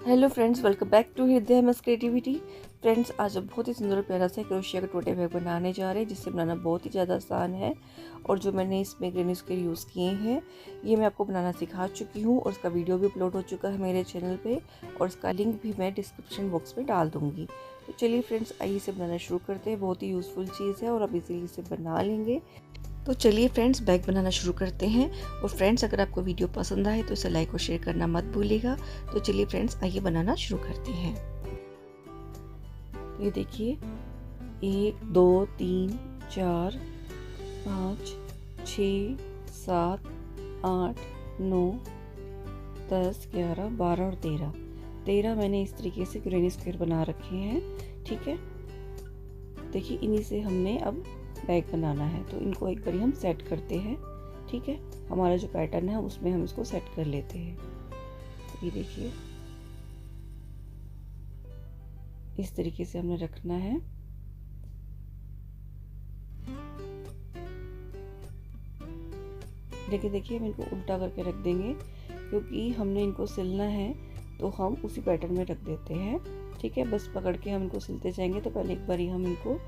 Hello friends, welcome back to Hriday मस creativity. Friends, आज हम बहुत ही सुंदर और प्यारा सा क्रोशिया का टोटे बैग बनाने जा रहे हैं, जिससे बनाना बहुत ही ज़्यादा आसान है। और जो मैंने इसमें ग्रेन्स के यूज़ किए हैं, ये मैं आपको बनाना सिखा चुकी हूँ और उसका वीडियो भी अपलोड हो चुका है मेरे चैनल पे, और उसका लिंक भी मैं डिस्क्रिप्शन बॉक्स में डाल दूँगी। तो चलिए फ्रेंड्स, आइए इसे बनाना शुरू करते हैं। बहुत ही यूज़फुल चीज़ है और आप इजीली इसे बना लेंगे। तो चलिए फ्रेंड्स, बैग बनाना शुरू करते हैं। और फ्रेंड्स, अगर आपको वीडियो पसंद आए तो इसे लाइक और शेयर करना मत भूलिएगा। तो चलिए फ्रेंड्स, आइए बनाना शुरू करते हैं। तो ये देखिए, 1 2 3 4 5 6 7 8 9 10 11 12 और 13 मैंने इस तरीके से ग्रेनी स्क्वायर बना रखे हैं। ठीक है, देखिए इन्हीं से हमने अब बैग बनाना है, तो इनको एक बार हम सेट करते हैं। ठीक है, हमारा जो पैटर्न है उसमें हम इसको सेट कर लेते हैं। ये देखिए, इस तरीके से हमने रखना है। देखिए हम इनको उल्टा करके रख देंगे, क्योंकि हमने इनको सिलना है तो हम उसी पैटर्न में रख देते हैं। ठीक है, बस पकड़ के हम इनको सिलते जाएंगे। तो पहले एक बार हम इनको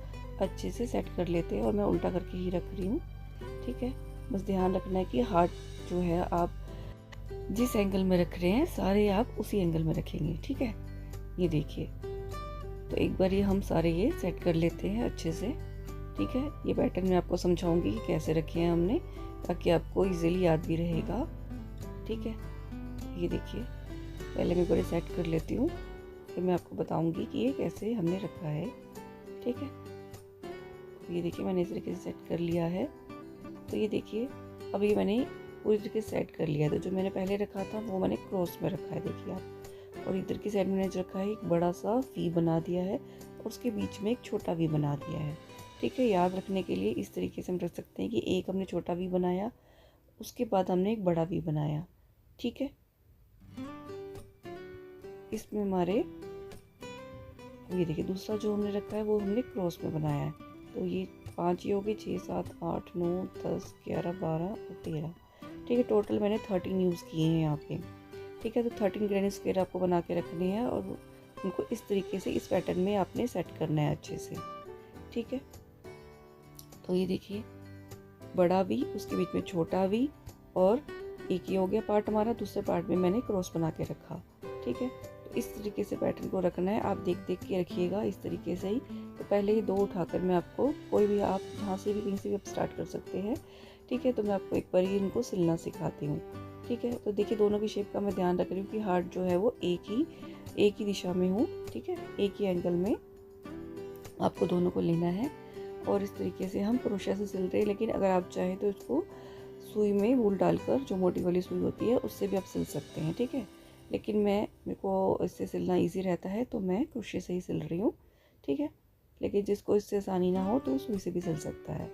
अच्छे से सेट कर लेते हैं, और मैं उल्टा करके ही रख रही हूँ। ठीक है, बस ध्यान रखना है कि हाथ जो है आप जिस एंगल में रख रहे हैं, सारे आप उसी एंगल में रखेंगे। ठीक है, ये देखिए, तो एक बार हम सारे ये सेट कर लेते हैं अच्छे से। ठीक है, ये पैटर्न मैं आपको समझाऊंगी कि कैसे रखे हैं हमने, ताकि आपको इजीली याद भी रहेगा। ठीक है, ये देखिए, पहले मैं बड़े सेट कर लेती हूँ, फिर मैं आपको बताऊंगी कि ये कैसे हमने रखा है। ठीक है, ये देखिए मैंने इस तरीके से सेट कर लिया है। तो ये देखिए, अब ये मैंने पूरी तरीके से सेट कर लिया। तो जो मैंने पहले रखा था वो मैंने क्रॉस में रखा है, देखिए आप। और इधर की साइड मैंने जो रखा है, एक बड़ा सा वी बना दिया है, और उसके बीच में एक छोटा वी बना दिया है। ठीक है, याद रखने के लिए इस तरीके से हम रख सकते हैं कि एक हमने छोटा वी बनाया, उसके बाद हमने एक बड़ा वी बनाया। ठीक है, इसमें हमारे ये देखिए दूसरा जो हमने रखा है वो हमने क्रॉस में बनाया है। तो ये 5 ही हो गए, 6 7 8 9 10 11 12 और 13। ठीक है, टोटल मैंने 13 यूज़ किए हैं यहाँ पे। ठीक है, तो 13 ग्रेनी स्क्वायर आपको बना के रखने हैं, और उनको इस तरीके से इस पैटर्न में आपने सेट करना है अच्छे से। ठीक है, तो ये देखिए, बड़ा वी, उसके बीच में छोटा वी, और एक ये हो गया पार्ट हमारा। दूसरे पार्ट में मैंने क्रॉस बना के रखा। ठीक है, तो इस तरीके से पैटर्न को रखना है। आप देख देख के रखिएगा इस तरीके से ही। तो पहले ये 2 उठाकर मैं आपको, कोई भी आप जहाँ से भी कहीं से भी आप स्टार्ट कर सकते हैं। ठीक है, तो मैं आपको एक बार ही इनको सिलना सिखाती हूँ। ठीक है, तो देखिए दोनों की शेप का मैं ध्यान रख रही हूँ कि हार्ट जो है वो एक ही दिशा में हो। ठीक है, एक ही एंगल में आपको दोनों को लेना है, और इस तरीके से हम क्रोशिया से सिल रहे हैं। लेकिन अगर आप चाहें तो इसको सुई में वूल डालकर, जो मोटी वाली सुई होती है, उससे भी आप सिल सकते हैं। ठीक है, लेकिन मेरे को इससे सिलना इजी रहता है, तो मैं क्रोशिया से ही सिल रही हूँ। ठीक है, लेकिन जिसको इससे आसानी ना हो तो सुई से भी सिल सकता है।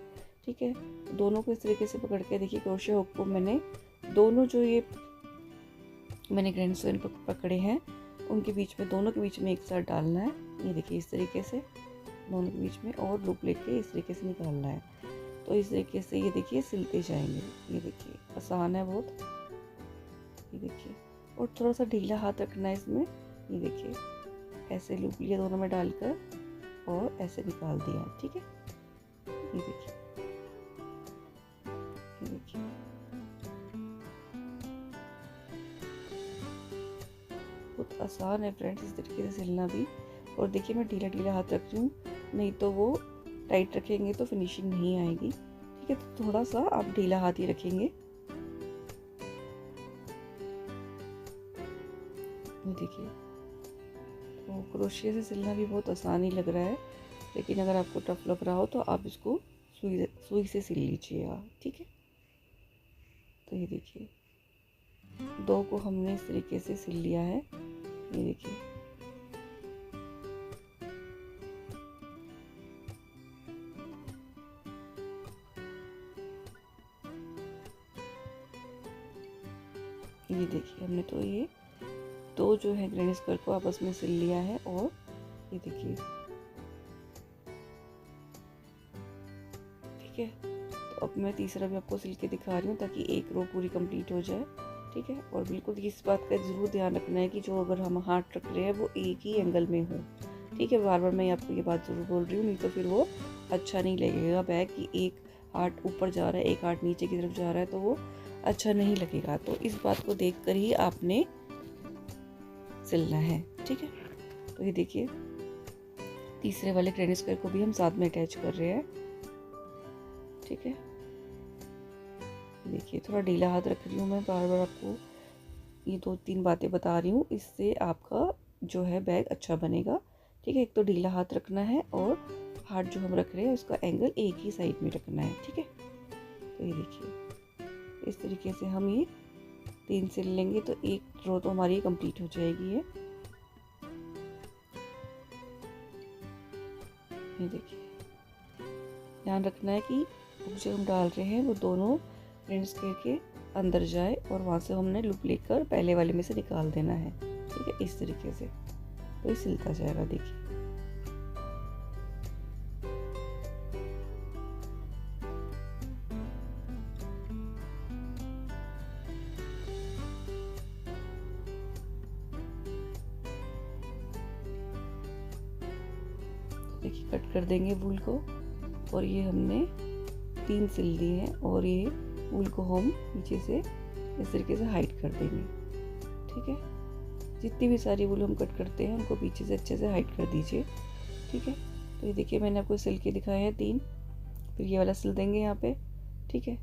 ठीक है, तो दोनों को इस तरीके से पकड़ के देखिए, क्रोशिया हुक को मैंने दोनों जो ये मैंने ग्रैंड स्वेन पकड़े हैं, उनके बीच में, दोनों के बीच में एक साथ डालना है। ये देखिए, इस तरीके से दोनों के बीच में, और लूप लेके इस तरीके से निकालना है। तो इस तरीके से ये देखिए सिलते जाएंगे। ये देखिए, आसान है बहुत। ये देखिए, और थोड़ा सा ढीला हाथ रखना है इसमें। ये देखिए, ऐसे लूप लिया दोनों में डालकर, और ऐसे निकाल दिया। ठीक है, ये देखिए, ये देखिए, बहुत आसान है फ्रेंड्स इस तरीके से सिलना भी। और देखिए, मैं ढीला ढीला हाथ रख रही हूँ, नहीं तो वो टाइट रखेंगे तो फिनिशिंग नहीं आएगी। ठीक है, तो थोड़ा सा आप ढीला हाथ ही रखेंगे। ये देखिए, तो क्रोशिया से सिलना भी बहुत आसान ही लग रहा है, लेकिन अगर आपको टफ लग रहा हो तो आप इसको सुई से सिल लीजिएगा। ठीक है, तो ये देखिए, 2 को हमने इस तरीके से सिल लिया है। ये देखिए, हमने तो ये 2 जो है ग्रेनी स्क्वायर को आपस में सिल लिया है। और ये देखिए, ठीक है, तो अब मैं तीसरा भी आपको सिल के दिखा रही हूँ, ताकि एक रो पूरी कंप्लीट हो जाए। ठीक है। और बिल्कुल इस बात का ज़रूर ध्यान रखना है कि जो अगर हम हार्ट रख रहे हैं वो एक ही एंगल में हो, ठीक है। बार बार मैं आपको ये बात ज़रूर बोल रही हूँ, नहीं तो फिर वो अच्छा नहीं लगेगा बैग कि एक हार्ट ऊपर जा रहा है एक हार्ट नीचे की तरफ जा रहा है, तो वो अच्छा नहीं लगेगा। तो इस बात को देख कर ही आपने सिलना है, ठीक है। तो ये देखिए तीसरे वाले ग्रैनी स्क्वायर को भी हम साथ में अटैच कर रहे हैं, ठीक है। देखिए थोड़ा ढीला हाथ रख रही हूँ मैं, बार बार आपको ये 2-3 बातें बता रही हूँ, इससे आपका जो है बैग अच्छा बनेगा, ठीक है। एक तो ढीला हाथ रखना है और हाथ जो हम रख रहे हैं उसका एंगल एक ही साइड में रखना है, ठीक है। तो ये देखिए इस तरीके से हम ये 3 सिल लेंगे तो एक रो तो हमारी कंप्लीट हो जाएगी। ये देखिए ध्यान रखना है कि जो हम डाल रहे हैं वो दोनों ग्रैनी स्क्वायर के अंदर जाए और वहाँ से हमने लूप लेकर पहले वाले में से निकाल देना है, ठीक है। इस तरीके से तो ये सिलता जाएगा। देखिए देखिए कट कर देंगे वूल को और ये हमने 3 सिल दिए हैं और ये वूल को हम नीचे से इस तरीके से हाइड कर देंगे, ठीक है। जितनी भी सारी वूल हम कट करते हैं उनको पीछे से अच्छे से हाइड कर दीजिए, ठीक है। तो ये देखिए मैंने आपको सिल के दिखाए हैं 3, फिर ये वाला सिल देंगे यहाँ पे, ठीक है।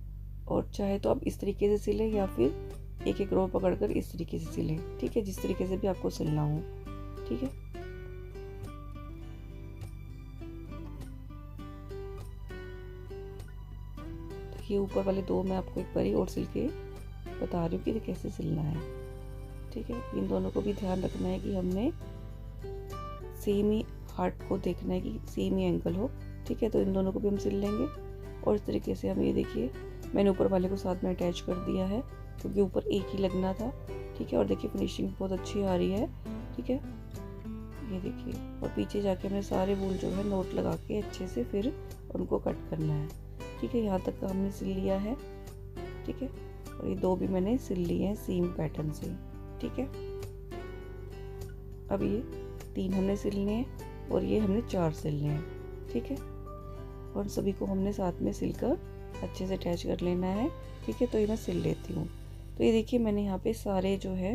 और चाहे तो आप इस तरीके से सिलें या फिर एक एक रो पकड़कर इस तरीके से सिलें, ठीक है। जिस तरीके से भी आपको सिलना हो, ठीक है। ये ऊपर वाले 2 मैं आपको एक बारी और सिल के बता रही हूँ कि कैसे सिलना है, ठीक है। इन दोनों को भी ध्यान रखना है कि हमने सेम ही हार्ट को देखना है कि सेम ही एंगल हो, ठीक है। तो इन दोनों को भी हम सिल लेंगे और इस तरीके से हम ये देखिए मैंने ऊपर वाले को साथ में अटैच कर दिया है क्योंकि ऊपर एक ही लगना था, ठीक है। और देखिए फिनिशिंग बहुत अच्छी आ रही है, ठीक है। ये देखिए और पीछे जाके हमने सारे वूल जो है नोट लगा के अच्छे से फिर उनको कट करना है, ठीक है। यहाँ तक का हमने सिल लिया है, ठीक है। और ये 2 भी मैंने सिल लिए हैं सेम पैटर्न से, ठीक है। अब ये 3 हमने सिलने हैं और ये हमने 4 सिलने हैं, ठीक है। और सभी को हमने साथ में सिलकर अच्छे से अटैच कर लेना है, ठीक है। तो ये मैं सिल लेती हूँ। तो ये देखिए मैंने यहाँ पे सारे जो है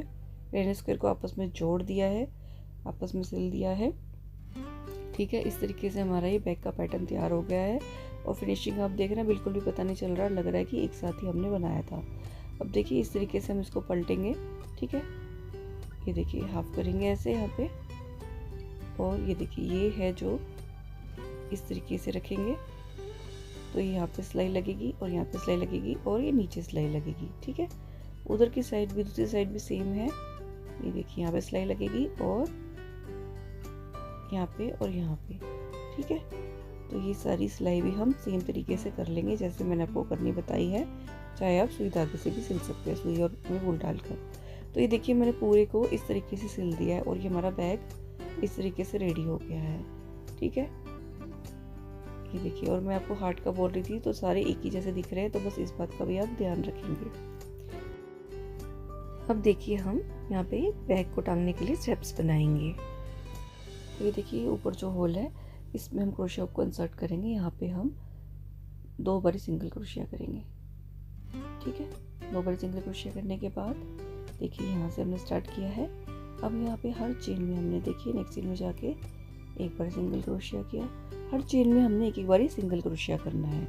ग्रैनी स्क्वायर को आपस में जोड़ दिया है, आपस में सिल दिया है, ठीक है। इस तरीके से हमारा ये बैग का पैटर्न तैयार हो गया है और फिनिशिंग आप देख रहे हैं बिल्कुल भी पता नहीं चल रहा, लग रहा है कि एक साथ ही हमने बनाया था। अब देखिए इस तरीके से हम इसको पलटेंगे, ठीक है। ये देखिए हाफ करेंगे ऐसे यहाँ पे और ये देखिए ये है जो इस तरीके से रखेंगे तो यहाँ पे सिलाई लगेगी और यहाँ पे सिलाई लगेगी और ये नीचे सिलाई लगेगी, ठीक है। उधर की साइड भी दूसरी साइड भी सेम है, ये देखिए यहाँ पे सिलाई लगेगी और यहाँ पे और यहाँ पे, ठीक है। तो ये सारी सिलाई भी हम सेम तरीके से कर लेंगे जैसे मैंने आपको करनी बताई है, चाहे आप सुई धागे से भी सिल सकते हैं, सुई और में वूल डालकर। तो ये देखिए मैंने पूरे को इस तरीके से सिल दिया है और ये हमारा बैग इस तरीके से रेडी हो गया है, ठीक है। ये देखिए और मैं आपको हार्ट का बोल रही थी तो सारे एक ही जैसे दिख रहे हैं, तो बस इस बात का भी आप ध्यान रखेंगे। अब देखिए हम यहाँ पे बैग को टांगने के लिए स्टेप्स बनाएंगे। तो ये देखिए ऊपर जो होल है इसमें हम क्रोशिया को इंसर्ट करेंगे, यहाँ पे हम 2 बारी सिंगल क्रोशिया करेंगे, ठीक है। 2 बारी सिंगल क्रोशिया करने के बाद देखिए यहाँ से हमने स्टार्ट किया है। अब यहाँ पे हर चेन में हमने देखिए नेक्स्ट चेन में जाके एक बार सिंगल क्रोशिया किया, हर चेन में हमने एक बारी सिंगल क्रोशिया करना है,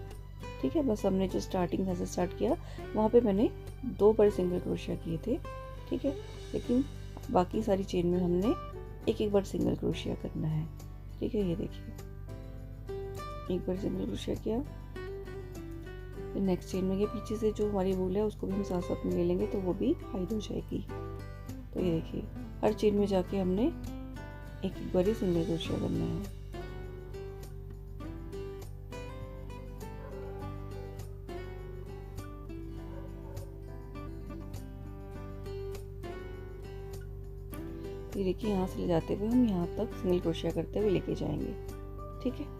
ठीक है। बस हमने जो स्टार्टिंग से स्टार्ट किया वहाँ पे मैंने 2 बार सिंगल क्रोशिया किए थे, ठीक है। लेकिन बाकी सारी चेन में हमने एक बार सिंगल क्रोशिया करना है, ठीक है। ये देखिए एक बार सिंगल क्रोशिया किया, फिर नेक्स्ट चेन में ये पीछे से जो हमारी वूल है उसको भी हम साथ साथ में ले लेंगे तो वो भी हाइड हो जाएगी। तो ये देखिए हर चेन में जाके हमने एक बार ही सिंगल क्रोशिया करना है। ये देखिए यहाँ से ले जाते हुए हम यहाँ तक सिंगल क्रोशिया करते हुए लेके जाएंगे, ठीक है।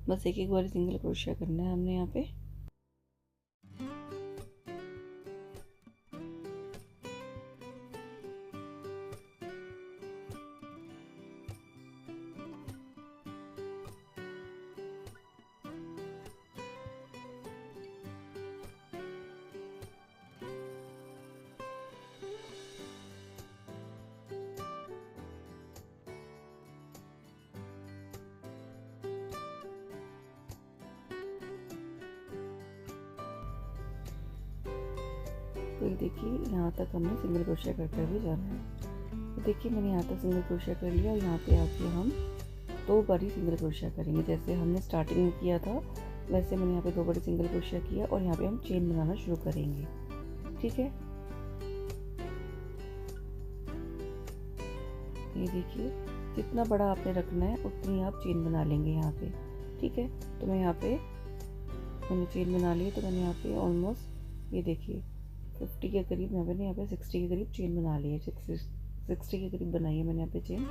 बस एक बार सिंगल क्रोशिया करना है हमने यहाँ पे। तो ये देखिए यहाँ तक हमने सिंगल क्रोशिया करते हुए जाना है। तो देखिए मैंने यहाँ तक सिंगल क्रोशिया कर लिया और यहाँ पे आके हम 2 बारी सिंगल क्रोशिया करेंगे। जैसे हमने स्टार्टिंग में किया था वैसे मैंने यहाँ पे 2 बारी सिंगल क्रोशिया किया और यहाँ पे हम चेन बनाना शुरू करेंगे। ठीक है, ये देखिए जितना बड़ा आपने रखना है उतनी आप चेन बना लेंगे यहाँ पे। ठीक है, तो मैं यहाँ पे मैंने चेन बना ली। तो मैंने यहाँ पे ऑलमोस्ट ये देखिए 50 के करीब यहाँ पे 60 के करीब चेन बना ली है। 60 के करीब बनाई है मैंने यहाँ पे चेन।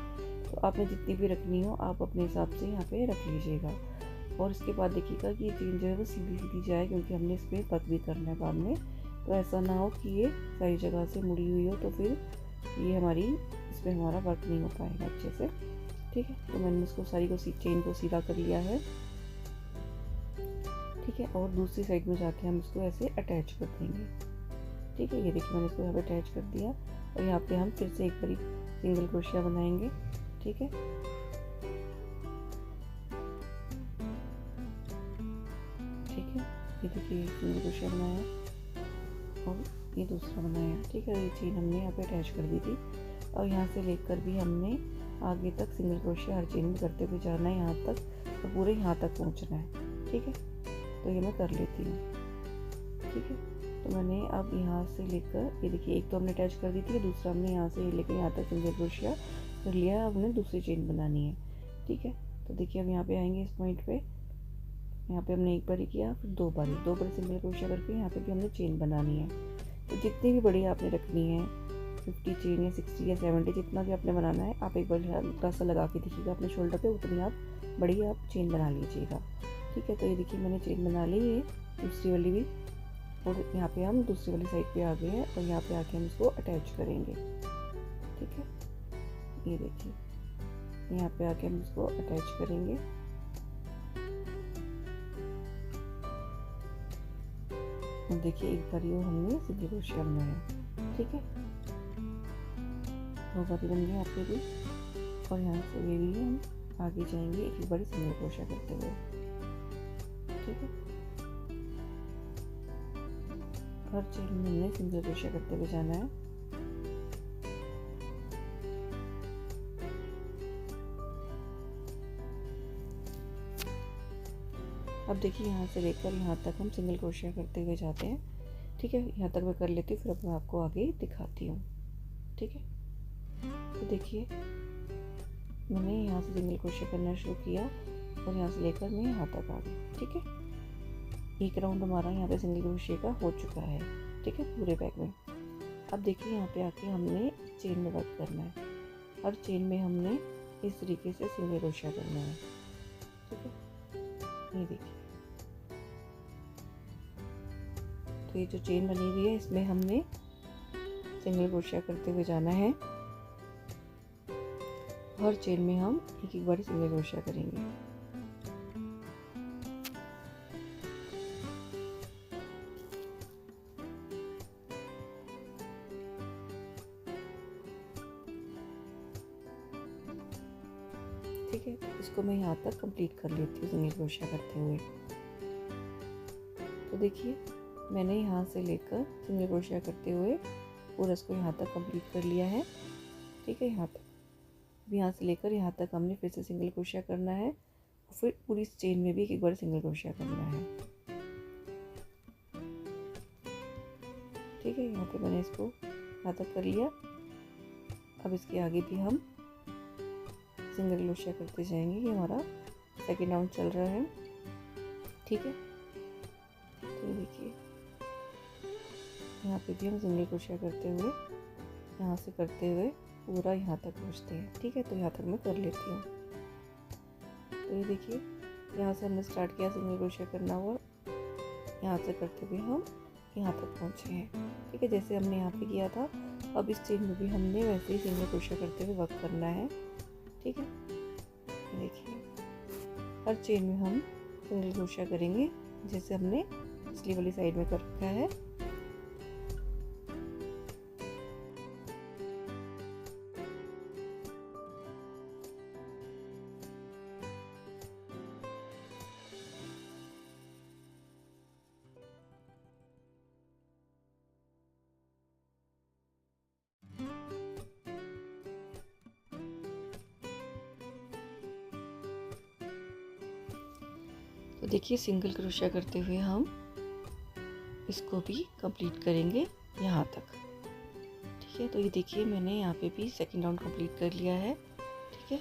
तो आपने जितनी भी रखनी हो आप अपने हिसाब से यहाँ पे रख लीजिएगा। और इसके बाद देखिएगा कि ये चेन जो है वो सीधी सीधी जाए, क्योंकि हमने इसमें वर्क भी करना है बाद में। तो ऐसा ना हो कि ये सारी जगह से मुड़ी हुई हो, तो फिर ये हमारी इसमें हमारा वर्क नहीं हो पाएगा अच्छे से। ठीक है, तो मैंने इसको सारी को चेन को सीधा कर लिया है। ठीक है, और दूसरी साइड में जाके हम इसको ऐसे अटैच कर देंगे। ठीक है, ये देखिए मैंने इसको यहाँ पे अटैच कर दिया और यहाँ पे हम फिर से एक बारी सिंगल क्रोशिया बनाएंगे। ठीक है, ठीक है, ये देखिए सिंगल क्रोशिया बनाया और ये दूसरा बनाया। ठीक है, ये चेन हमने यहाँ पे अटैच कर दी थी और यहाँ से लेकर भी हमने आगे तक सिंगल क्रोशिया हर चेन में करते हुए जाना है यहाँ तक, और पूरे यहाँ तक पहुँचना है। ठीक है, तो ये मैं कर लेती हूँ। ठीक है, तो मैंने अब यहाँ से लेकर ये देखिए एक तो हमने अटैच कर दी थी, दूसरा हमने यहाँ से लेकर यहाँ तक सिंगल क्रोशिया कर लिया है। अब हमने दूसरी चेन बनानी है। ठीक है, तो देखिए अब यहाँ पे आएंगे इस पॉइंट पे। यहाँ पे हमने एक बारी किया, फिर 2 बारी सिंगल क्रोशिया करके यहाँ पे भी हमने चेन बनानी है। तो जितनी भी बड़ी आपने रखनी है 50 चेन या 60 या 70 जितना भी आपने बनाना है, आप एक बार हल्का सा लगा के देखिएगा अपने शोल्डर पे, उतनी आप बड़ी आप चेन बना लीजिएगा। ठीक है, तो ये देखिए मैंने चेन बना ली है दूसरी वाली भी, और यहाँ पे हम दूसरी वाली साइड पे आ गए हैं और यहाँ पे आके हम इसको अटैच करेंगे। ठीक है, ये देखिए यहाँ पे आके हम इसको अटैच करेंगे। और देखिए एक बार ये हमने सिंगल क्रोशिया बनाया। ठीक है, 2 बारी बन गई आपके भी, और यहाँ से ये भी हम आगे जाएंगे एक बारी सिंगल क्रोशिया करते हुए। ठीक है, हर चेन में हमने सिंगल क्रोशिया करते हुए जाना है। अब देखिए यहाँ से लेकर यहाँ तक हम सिंगल क्रोशिया करते हुए जाते हैं। ठीक है, यहाँ तक मैं कर लेती हूँ, फिर अब मैं आपको आगे दिखाती हूँ। ठीक है, तो देखिए मैंने यहाँ से सिंगल क्रोशिया करना शुरू किया और यहाँ से लेकर मैं यहाँ तक आ गई। ठीक है, एक राउंड हमारा यहाँ पे सिंगल क्रोशिया का हो चुका है। ठीक है, पूरे बैग में। अब देखिए यहाँ पे आके हमने चेन में वर्क करना है। हर चेन में हमने इस तरीके से सिंगल क्रोशिया करना है। ठीक है, ये देखिए तो ये जो चेन बनी हुई है इसमें हमने सिंगल क्रोशिया करते हुए जाना है। हर चेन में हम एक बार सिंगल क्रोशिया करेंगे। ठीक है, इसको मैं यहाँ तक कंप्लीट कर लेती हूँ सिंगल क्रोशिया करते हुए। तो देखिए मैंने यहाँ से लेकर सिंगल क्रोशिया करते हुए पूरा इसको यहाँ तक कंप्लीट कर लिया है। ठीक है, यहाँ तक, अब यहाँ से लेकर यहाँ तक हमने फिर से सिंगल क्रोशिया करना है और फिर पूरी चेन में भी एक बार सिंगल क्रोशिया करना है। ठीक है, यहाँ पे मैंने इसको यहाँ तक कर लिया। अब इसके आगे भी हम सिंगल क्रोशिया करते जाएंगे। ये हमारा सेकेंड राउंड चल रहा है। ठीक है, तो देखिए यहाँ पे भी हम सिंगल क्रोशिया करते हुए यहाँ से करते हुए पूरा यहाँ तक पहुँचते हैं। ठीक है, तो यहाँ तक मैं कर लेती हूँ। तो ये देखिए यहाँ से हमने स्टार्ट किया सिंगल क्रोशिया करना और यहाँ से करते हुए हम यहाँ तक पहुँचे हैं। ठीक है, जैसे हमने यहाँ पे किया था अब इस चेन में भी हमने वैसे ही सिंगल क्रोशिया करते हुए वर्क करना है। ठीक है, देखिए हर चेन में हम सिंगल क्रोशिया करेंगे जैसे हमने पिछली वाली साइड में कर रखा है। तो देखिए सिंगल क्रोशिया करते हुए हम इसको भी कंप्लीट करेंगे यहाँ तक। ठीक है, तो ये देखिए मैंने यहाँ पे भी सेकंड राउंड कंप्लीट कर लिया है। ठीक है,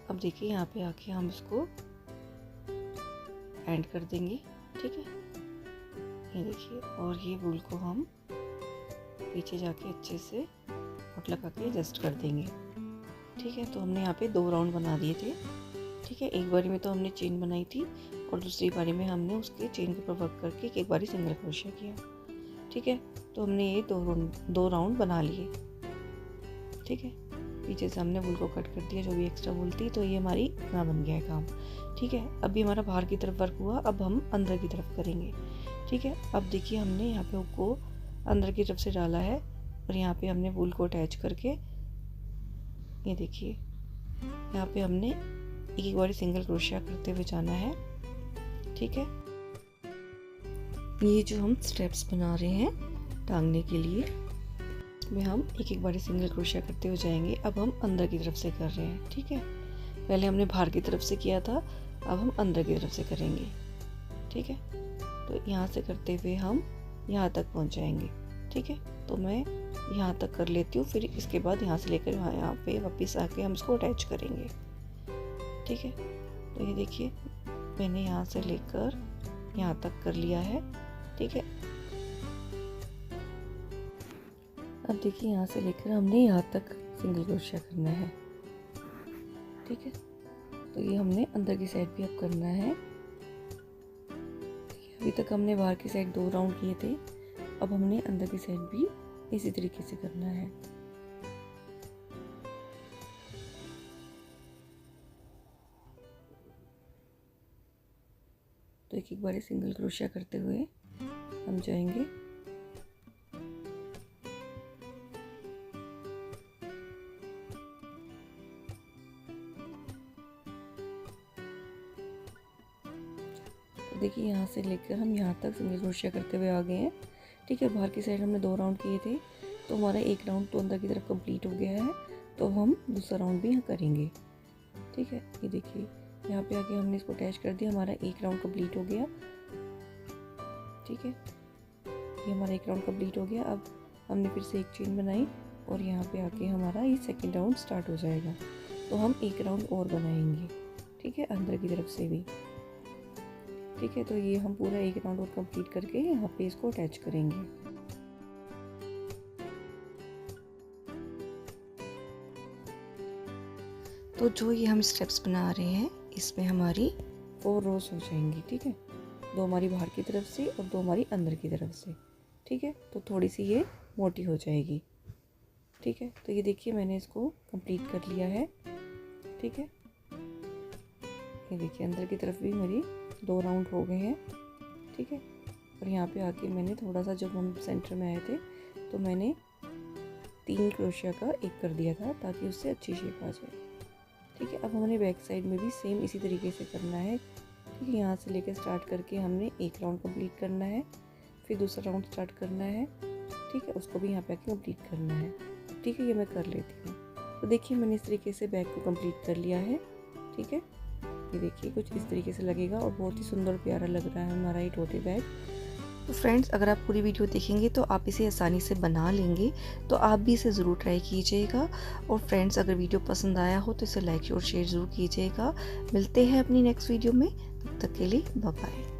अब देखिए यहाँ पे आके हम इसको एंड कर देंगे। ठीक है, ये देखिए और ये वूल को हम पीछे जाके अच्छे से नॉट लगा के एडजस्ट कर देंगे। ठीक है, तो हमने यहाँ पे 2 राउंड बना दिए थे। ठीक है, एक बारी में तो हमने चेन बनाई थी और दूसरी बारी में हमने उसके चेन के ऊपर वर्क करके एक बारी सिंगल क्रोशिया किया। ठीक है, तो हमने ये 2 राउंड बना लिए। ठीक है, पीछे से हमने वूल को कट कर दिया जो भी एक्स्ट्रा वूल थी, तो ये हमारी इतना बन गया है काम। ठीक है, अभी हमारा बाहर की तरफ वर्क हुआ, अब हम अंदर की तरफ करेंगे। ठीक है, अब देखिए हमने यहाँ पे हुक को अंदर की तरफ से डाला है और यहाँ पे हमने वूल को अटैच करके ये देखिए यहाँ पे हमने एक बार सिंगल क्रोशिया करते हुए जाना है। ठीक है, ये जो हम स्टेप्स बना रहे हैं टांगने के लिए इसमें हम एक बार सिंगल क्रोशिया करते हुए जाएंगे। अब हम अंदर की तरफ से कर रहे हैं। ठीक है, पहले हमने बाहर की तरफ से किया था, अब हम अंदर की तरफ से करेंगे। ठीक है, तो यहाँ से करते हुए हम यहाँ तक पहुँच जाएंगे। ठीक है, तो मैं यहाँ तक कर लेती हूँ, फिर इसके बाद यहाँ से लेकर यहाँ पे वापस आके हम इसको अटैच करेंगे। ठीक है, तो ये देखिए मैंने यहाँ से लेकर यहाँ तक कर लिया है। ठीक है, अब देखिए यहाँ से लेकर हमने यहाँ तक सिंगल क्रोशिया करना है। ठीक है, तो ये हमने अंदर की साइड भी अब करना है। अभी तक हमने बाहर की साइड 2 राउंड किए थे, अब हमने अंदर की साइड भी इसी तरीके से करना है। तो एक बार सिंगल क्रोशिया करते हुए हम जाएंगे। तो देखिए यहाँ से लेकर हम यहाँ तक सिंगल क्रोशिया करते हुए आ गए हैं। ठीक है, बाहर की साइड हमने 2 राउंड किए थे, तो हमारा 1 राउंड तो अंदर की तरफ कंप्लीट हो गया है, तो हम दूसरा राउंड भी यहाँ करेंगे। ठीक है, ये देखिए यहाँ पे आके हमने इसको अटैच कर दिया, हमारा 1 राउंड कंप्लीट हो गया। ठीक है, ये हमारा 1 राउंड कंप्लीट हो गया। अब हमने फिर से एक चेन बनाई और यहाँ पे आके हमारा ये सेकंड राउंड स्टार्ट हो जाएगा, तो हम 1 राउंड और बनाएंगे। ठीक है, अंदर की तरफ से भी। ठीक है, तो ये हम पूरा 1 राउंड और कंप्लीट करके यहाँ पे इसको अटैच करेंगे। तो जो ये हम स्टेप्स बना रहे हैं इसमें हमारी 4 रोज हो जाएंगी। ठीक है, 2 हमारी बाहर की तरफ से और 2 हमारी अंदर की तरफ से। ठीक है, तो थोड़ी सी ये मोटी हो जाएगी। ठीक है, तो ये देखिए मैंने इसको कंप्लीट कर लिया है। ठीक है, ये देखिए अंदर की तरफ भी मेरी 2 राउंड हो गए हैं। ठीक है, और यहाँ पे आके मैंने थोड़ा सा, जब हम सेंटर में आए थे तो मैंने 3 क्रोशिया का एक कर दिया था ताकि उससे अच्छी शेप आ जाए। ठीक है, अब हमने बैक साइड में भी सेम इसी तरीके से करना है। ठीक है, यहाँ से लेकर स्टार्ट करके हमने 1 राउंड कंप्लीट करना है, फिर दूसरा राउंड स्टार्ट करना है। ठीक है, उसको भी यहाँ पे आके कंप्लीट करना है। ठीक है, ये मैं कर लेती हूँ। तो देखिए मैंने इस तरीके से बैक को कंप्लीट कर लिया है। ठीक है, ये देखिए कुछ इस तरीके से लगेगा और बहुत ही सुंदर और प्यारा लग रहा है हमारा ये टोटे बैग। तो फ्रेंड्स, अगर आप पूरी वीडियो देखेंगे तो आप इसे आसानी से बना लेंगे, तो आप भी इसे ज़रूर ट्राई कीजिएगा। और फ्रेंड्स, अगर वीडियो पसंद आया हो तो इसे लाइक और शेयर ज़रूर कीजिएगा। मिलते हैं अपनी नेक्स्ट वीडियो में, तब तक के लिए बाय बाय।